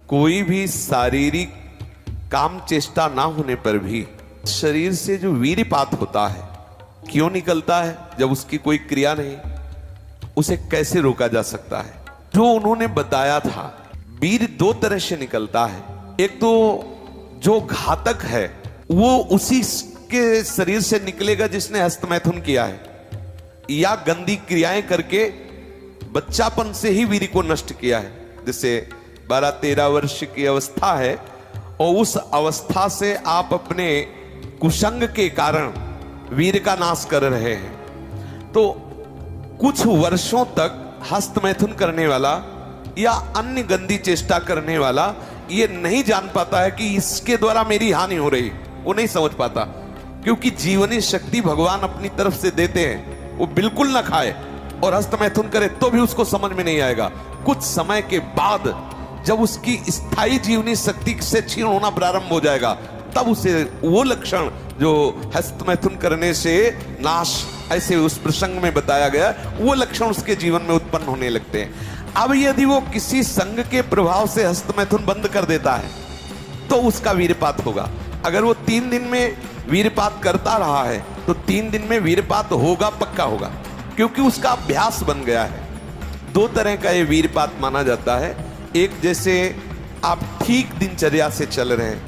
कोई भी शारीरिक काम चेष्टा ना होने पर भी शरीर से जो वीर्यपात होता है क्यों निकलता है जब उसकी कोई क्रिया नहीं, उसे कैसे रोका जा सकता है? जो उन्होंने बताया था, वीर्य दो तरह से निकलता है। एक तो जो घातक है वो उसी के शरीर से निकलेगा जिसने हस्तमैथुन किया है या गंदी क्रियाएं करके बच्चापन से ही वीर्य को नष्ट किया है। जैसे 12-13 वर्ष की अवस्था है और उस अवस्था से आप अपने कुसंग के कारण वीर्य का नाश कर रहे हैं, तो कुछ वर्षों तक हस्तमैथुन करने वाला या अन्य गंदी चेष्टा करने वाला ये नहीं जान पाता है कि इसके द्वारा मेरी हानि हो रही, वो नहीं समझ पाता, क्योंकि जीवनी शक्ति भगवान अपनी तरफ से देते हैं। वो बिल्कुल ना खाए और हस्तमैथुन करे तो भी उसको समझ में नहीं आएगा। कुछ समय के बाद जब उसकी स्थायी जीवनी शक्ति से क्षीण होना प्रारंभ हो जाएगा, तब उसे वो लक्षण जो हस्तमैथुन करने से नाश ऐसे उस प्रसंग में बताया गया, वो लक्षण उसके जीवन में उत्पन्न होने लगते हैं। अब यदि वो किसी संग के प्रभाव से हस्तमैथुन बंद कर देता है तो उसका वीर्यपात होगा। अगर वो 3 दिन में वीर्यपात करता रहा है तो 3 दिन में वीर्यपात होगा, पक्का होगा, क्योंकि उसका अभ्यास बन गया है। 2 तरह का ये वीर्यपात माना जाता है। एक, जैसे आप ठीक दिनचर्या से चल रहे हैं,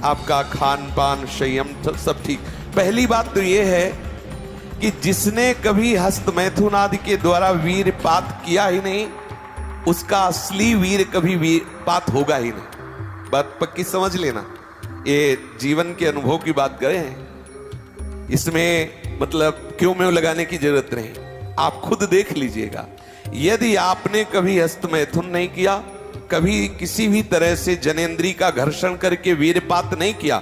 आपका खान पान संयम सब ठीक। पहली बात तो ये है कि जिसने कभी हस्तमैथुन आदि के द्वारा वीर्यपात किया ही नहीं, उसका असली वीर्य कभी वीर्यपात होगा ही नहीं। बात पक्की समझ लेना, ये जीवन के अनुभव की बात करें, इसमें मतलब क्यों में लगाने की जरूरत नहीं, आप खुद देख लीजिएगा। यदि आपने कभी हस्तमैथुन नहीं किया, कभी किसी भी तरह से जनेंद्री का घर्षण करके वीर्यपात नहीं किया,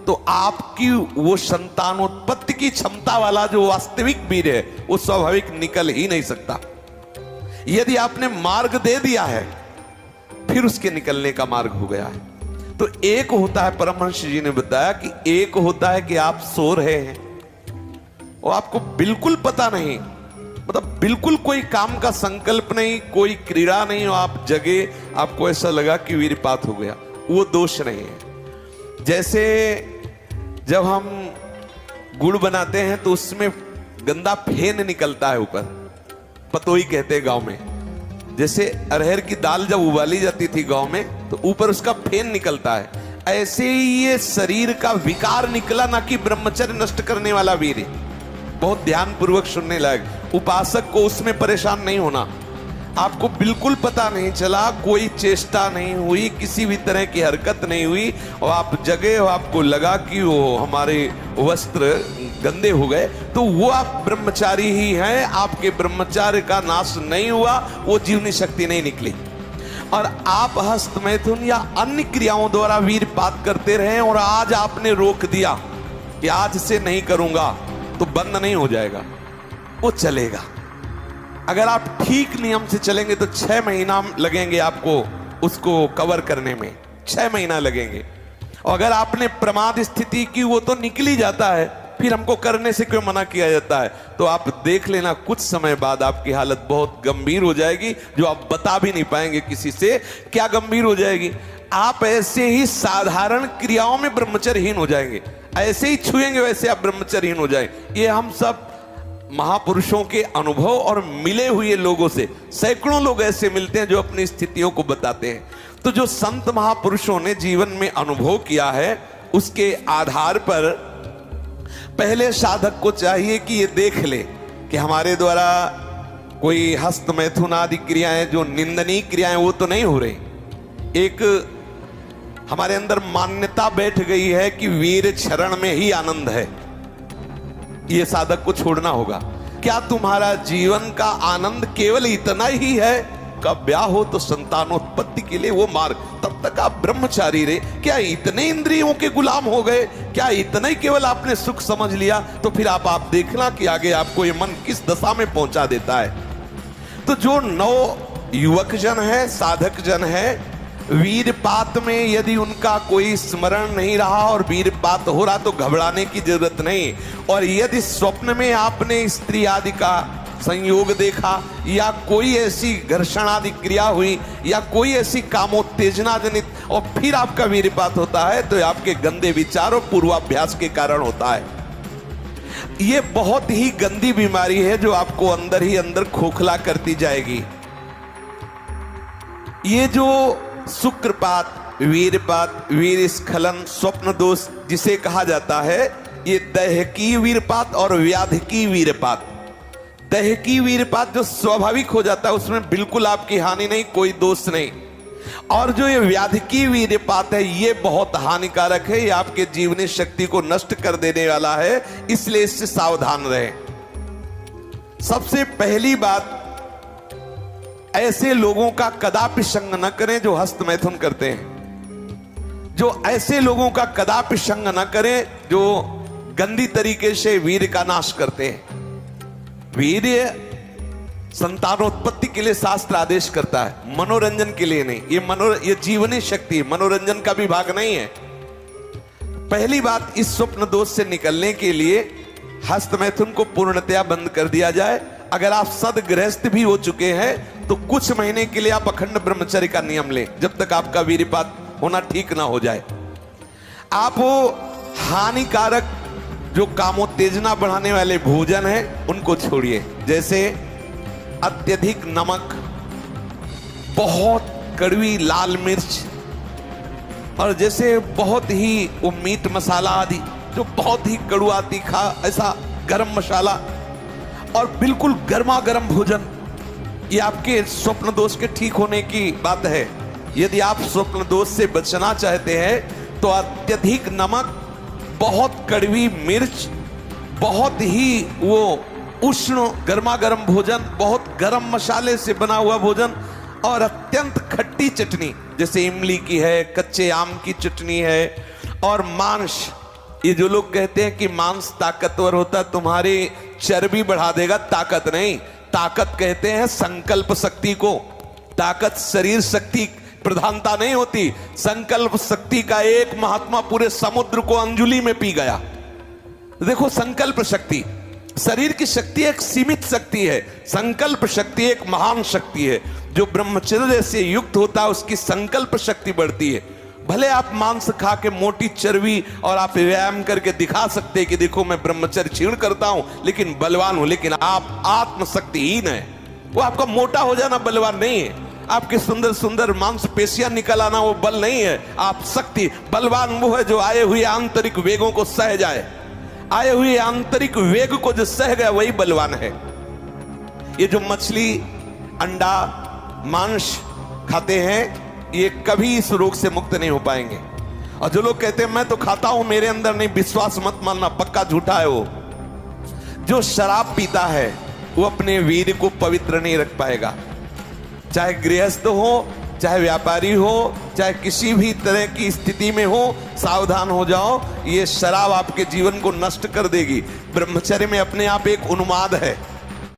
तो आपकी वो संतानोत्पत्ति की क्षमता वाला जो वास्तविक वीर्य है वो स्वाभाविक निकल ही नहीं सकता। यदि आपने मार्ग दे दिया है फिर उसके निकलने का मार्ग हो गया है। तो एक होता है, परमहंस जी ने बताया कि एक होता है कि आप सो रहे हैं और आपको बिल्कुल पता नहीं, मतलब बिल्कुल कोई काम का संकल्प नहीं, कोई क्रीड़ा नहीं, और आप जगे, आपको ऐसा लगा कि वीर्यपात हो गया, वो दोष नहीं है। जैसे जब हम गुड़ बनाते हैं तो उसमें गंदा फेन निकलता है ऊपर, पतोई कहते हैं गांव में। जैसे अरहर की दाल जब उबाली जाती थी गांव में तो ऊपर उसका फेन निकलता है, ऐसे ही ये शरीर का विकार निकला, ना कि ब्रह्मचर्य नष्ट करने वाला वीर्य। बहुत ध्यान पूर्वक सुनने लायक। उपासक को उसमें परेशान नहीं होना। आपको बिल्कुल पता नहीं चला, कोई चेष्टा नहीं हुई, किसी भी तरह की हरकत नहीं हुई और आप जगे और आपको लगा कि वो हमारे वस्त्र गंदे हो गए, तो वो आप ब्रह्मचारी ही हैं, आपके ब्रह्मचार्य का नाश नहीं हुआ, वो जीवनी शक्ति नहीं निकली। और आप हस्तमैथुन या अन्य क्रियाओं द्वारा वीर्यपात करते रहे और आज आपने रोक दिया कि आज से नहीं करूंगा, तो बंद नहीं हो जाएगा, वो चलेगा। अगर आप ठीक नियम से चलेंगे तो 6 महीना लगेंगे आपको उसको कवर करने में, 6 महीना लगेंगे। और अगर आपने प्रमाद स्थिति की, वो तो निकल ही जाता है, फिर हमको करने से क्यों मना किया जाता है? तो आप देख लेना, कुछ समय बाद आपकी हालत बहुत गंभीर हो जाएगी, जो आप बता भी नहीं पाएंगे किसी से। क्या गंभीर हो जाएगी? आप ऐसे ही साधारण क्रियाओं में ब्रह्मचर्यहीन हो जाएंगे, ऐसे ही छुएंगे वैसे आप ब्रह्मचर्यहीन हो जाएंगे। ये हम सब महापुरुषों के अनुभव और मिले हुए लोगों से, सैकड़ों लोग ऐसे मिलते हैं जो अपनी स्थितियों को बताते हैं। तो जो संत महापुरुषों ने जीवन में अनुभव किया है, उसके आधार पर पहले साधक को चाहिए कि ये देख ले कि हमारे द्वारा कोई हस्तमैथुन आदि क्रियाएं, जो निंदनीय क्रियाएं, वो तो नहीं हो रही। एक हमारे अंदर मान्यता बैठ गई है कि वीर क्षरण में ही आनंद है, ये साधक को छोड़ना होगा। क्या तुम्हारा जीवन का आनंद केवल इतना ही है? कब ब्याह हो तो संतानोत्पत्ति के लिए वो मार्ग, तब तक आप ब्रह्मचारी रहे। क्या इतने इंद्रियों के गुलाम हो गए? क्या इतना ही केवल आपने सुख समझ लिया? तो फिर आप देखना कि आगे आपको ये मन किस दशा में पहुंचा देता है। तो जो नव युवक जन है, साधक जन है, वीरपात में यदि उनका कोई स्मरण नहीं रहा और वीरपात हो रहा तो घबराने की जरूरत नहीं। और यदि स्वप्न में आपने स्त्री आदि का संयोग देखा, या कोई ऐसी घर्षण आदि क्रिया हुई, या कोई ऐसी कामोत्तेजना जनित, और फिर आपका वीर्यपात होता है, तो आपके गंदे विचार और पूर्वाभ्यास के कारण होता है। ये बहुत ही गंदी बीमारी है जो आपको अंदर ही अंदर खोखला करती जाएगी। ये जो शुक्रपात, वीरपात, वीर स्खलन, स्वप्न दोष जिसे कहा जाता है, ये दैहिकी वीरपात और व्याधिकी वीरपात। दैहिकी वीरपात जो स्वाभाविक हो जाता है, उसमें बिल्कुल आपकी हानि नहीं, कोई दोष नहीं। और जो ये व्याधिकी वीरपात है, ये बहुत हानिकारक है, ये आपके जीवनी शक्ति को नष्ट कर देने वाला है, इसलिए इससे सावधान रहें। सबसे पहली बात, ऐसे लोगों का कदापि संग न करें जो हस्त मैथुन करते हैं। जो ऐसे लोगों का कदापि संग न करें जो गंदी तरीके से वीर्य का नाश करते हैं। वीर्य संतानोत्पत्ति के लिए शास्त्र आदेश करता है, मनोरंजन के लिए नहीं। ये जीवनी शक्ति है, मनोरंजन का भी भाग नहीं है। पहली बात, इस स्वप्न दोष से निकलने के लिए हस्त मैथुन को पूर्णतया बंद कर दिया जाए। अगर आप सदगृहस्थ भी हो चुके हैं तो कुछ महीने के लिए आप अखंड ब्रह्मचर्य का नियम लें, जब तक आपका वीर्यपात होना ठीक ना हो जाए। आप वो हानिकारक जो कामोत्तेजना बढ़ाने वाले भोजन है उनको छोड़िए, जैसे अत्यधिक नमक, बहुत कड़वी लाल मिर्च, और जैसे बहुत ही वो मीट मसाला आदि जो बहुत ही कड़वा तीखा, ऐसा गरम मसाला, और बिल्कुल गर्मा गर्म भोजन। ये आपके स्वप्न दोष के ठीक होने की बात है। यदि आप स्वप्न दोष से बचना चाहते हैं तो अत्यधिक नमक, बहुत कड़वी मिर्च, बहुत ही वो उष्ण गर्मा गर्म भोजन, बहुत गर्म मसाले से बना हुआ भोजन, और अत्यंत खट्टी चटनी, जैसे इमली की है, कच्चे आम की चटनी है, और मांस। ये जो लोग कहते हैं कि मांस ताकतवर होता, तुम्हारी चर्बी बढ़ा देगा, ताकत नहीं। ताकत कहते हैं संकल्प शक्ति को। ताकत शरीर शक्ति प्रधानता नहीं होती। संकल्प शक्ति का एक महात्मा पूरे समुद्र को अंजुलि में पी गया। देखो, संकल्प शक्ति, शरीर की शक्ति एक सीमित शक्ति है, संकल्प शक्ति एक महान शक्ति है। जो ब्रह्मचर्य से युक्त होता है उसकी संकल्प शक्ति बढ़ती है। भले आप मांस खा के मोटी चर्बी और आप व्यायाम करके दिखा सकते हैं कि देखो मैं ब्रह्मचर्य क्षीण करता हूं लेकिन बलवान हूं, लेकिन आप आत्मशक्तिहीन है। वो आपका मोटा हो जाना बलवान नहीं है, आपके सुंदर सुंदर मांसपेशियां निकल आना वो बल नहीं है। आप शक्ति, बलवान वो है जो आए हुए आंतरिक वेगों को सह जाए। आए हुए आंतरिक वेग को जो सह गया वही बलवान है। ये जो मछली, अंडा, मांस खाते हैं, ये कभी इस रोग से मुक्त नहीं हो पाएंगे। और जो लोग कहते हैं मैं तो खाता हूं, मेरे अंदर नहीं, विश्वास मत मानना, पक्का झूठा है वो। जो शराब पीता है वो अपने वीर्य को पवित्र नहीं रख पाएगा। चाहे गृहस्थ हो, चाहे व्यापारी हो, चाहे किसी भी तरह की स्थिति में हो, सावधान हो जाओ, ये शराब आपके जीवन को नष्ट कर देगी। ब्रह्मचर्य में अपने आप एक उन्माद है।